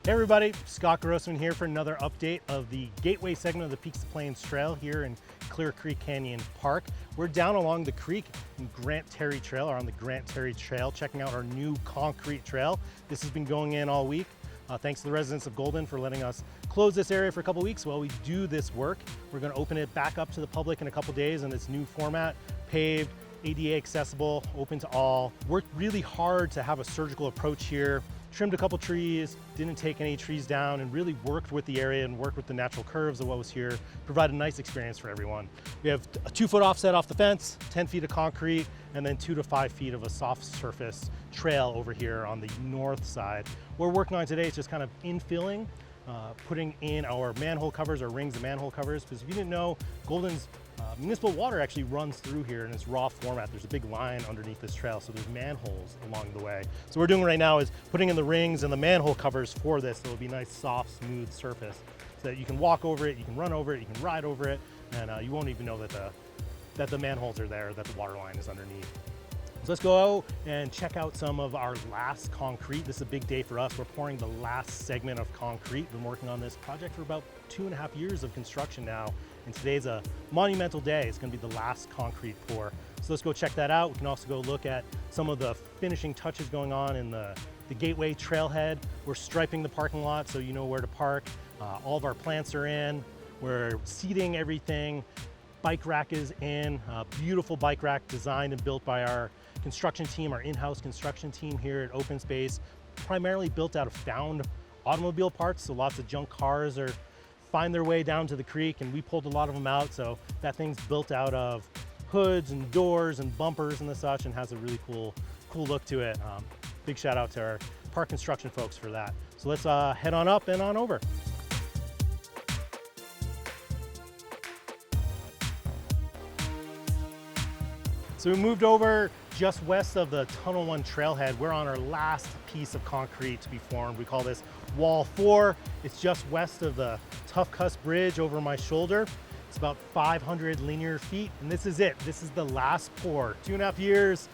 Hey everybody, Scott Grossman here for another update of the gateway segment of the Peaks to Plains Trail here in Clear Creek Canyon Park. We're down along the creek in Grant Terry Trail, or on the Grant Terry Trail, checking out our new concrete trail. This has been going in all week. Thanks to the residents of Golden for letting us close this area for a couple weeks while we do this work. We're going to open it back up to the public in a couple days in this new format, paved, ADA accessible, open to all. Worked really hard to have a surgical approach here. Trimmed a couple trees, didn't take any trees down, and really worked with the area and worked with the natural curves of what was here, provide a nice experience for everyone. We have a 2-foot offset off the fence, 10 feet of concrete, and then 2 to 5 feet of a soft surface trail over here on the north side. What we're working on today is just kind of infilling, putting in our manhole covers, our rings of manhole covers, because if you didn't know, Golden's municipal water actually runs through here in its raw format. There's a big line underneath this trail, so there's manholes along the way. So what we're doing right now is putting in the rings and the manhole covers for this, so it'll be a nice, soft, smooth surface, so that you can walk over it, you can run over it, you can ride over it, and you won't even know that the manholes are there, that the water line is underneath. So let's go out and check out some of our last concrete. This is a big day for us. We're pouring the last segment of concrete. Been working on this project for about 2.5 years of construction now, and today's a monumental day. It's gonna be the last concrete pour. So let's go check that out. We can also go look at some of the finishing touches going on in the gateway trailhead. We're striping the parking lot so you know where to park. All of our plants are in. We're seating everything. Bike rack is in, beautiful bike rack designed and built by our construction team, our in-house construction team here at Open Space, primarily built out of found automobile parts. So lots of junk cars find their way down to the creek, and we pulled a lot of them out. So that thing's built out of hoods and doors and bumpers and the such, and has a really cool look to it. Big shout out to our park construction folks for that. So let's head on up and on over. So we moved over just west of the Tunnel 1 trailhead. We're on our last piece of concrete to be formed. We call this Wall 4. It's just west of the Tough Cuss Bridge over my shoulder. It's about 500 linear feet, and this is it. This is the last pour. 2.5 years,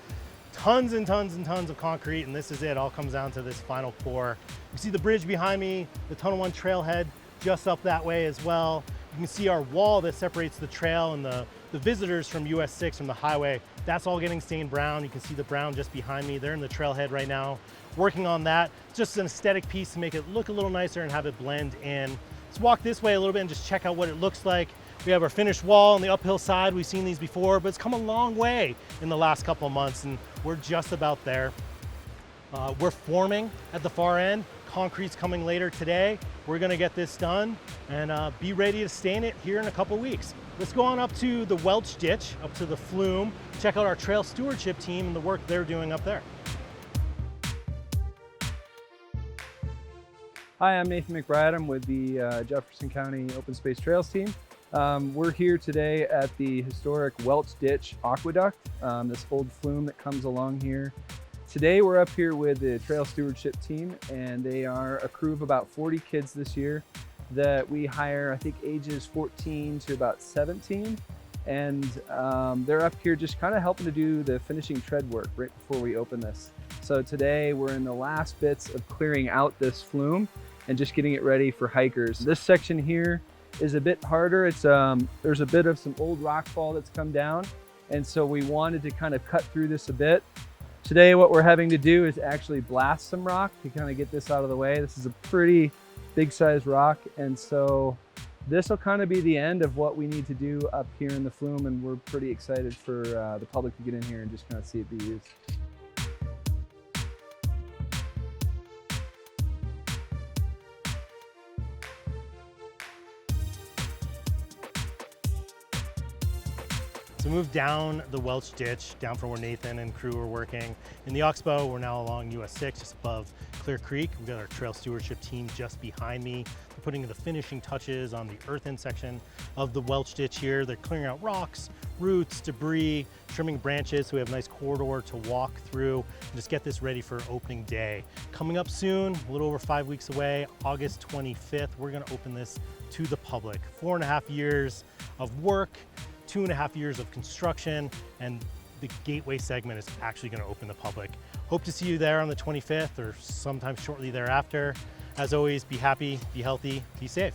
tons and tons and tons of concrete, and this is it. All comes down to this final pour. You see the bridge behind me, the Tunnel 1 trailhead just up that way as well. You can see our wall that separates the trail and the visitors from US 6 from the highway. That's all getting stained brown. You can see the brown just behind me. They're in the trailhead right now, working on that. It's just an aesthetic piece to make it look a little nicer and have it blend in. Let's walk this way a little bit and just check out what it looks like. We have our finished wall on the uphill side. We've seen these before, but it's come a long way in the last couple of months, and we're just about there. We're forming at the far end. Concrete's coming later today. We're gonna get this done and be ready to stain it here in a couple weeks. Let's go on up to the Welch ditch, up to the flume, check out our trail stewardship team and the work they're doing up there. Hi, I'm Nathan McBride. I'm with the Jefferson County Open Space Trails team. We're here today at the historic Welch Ditch Aqueduct, this old flume that comes along here. Today we're up here with the trail stewardship team, and they are a crew of about 40 kids this year that we hire, I think ages 14 to about 17. And they're up here just kind of helping to do the finishing tread work right before we open this. So today we're in the last bits of clearing out this flume and just getting it ready for hikers. This section here is a bit harder. It's there's a bit of some old rock fall that's come down, and so we wanted to kind of cut through this a bit. Today what we're having to do is actually blast some rock to kind of get this out of the way. This is a pretty big size rock, and so this will kind of be the end of what we need to do up here in the flume, and we're pretty excited for the public to get in here and just kind of see it be used. So move down the Welch ditch, down from where Nathan and crew are working. In the Oxbow, we're now along US 6, just above Clear Creek. We've got our trail stewardship team just behind me. They're putting the finishing touches on the earthen section of the Welch ditch here. They're clearing out rocks, roots, debris, trimming branches so we have a nice corridor to walk through and just get this ready for opening day. Coming up soon, a little over 5 weeks away, August 25th, we're gonna open this to the public. 4.5 years of work, 2.5 years of construction, and the gateway segment is actually going to open the public. Hope to see you there on the 25th or sometime shortly thereafter. As always, be happy, be healthy, be safe.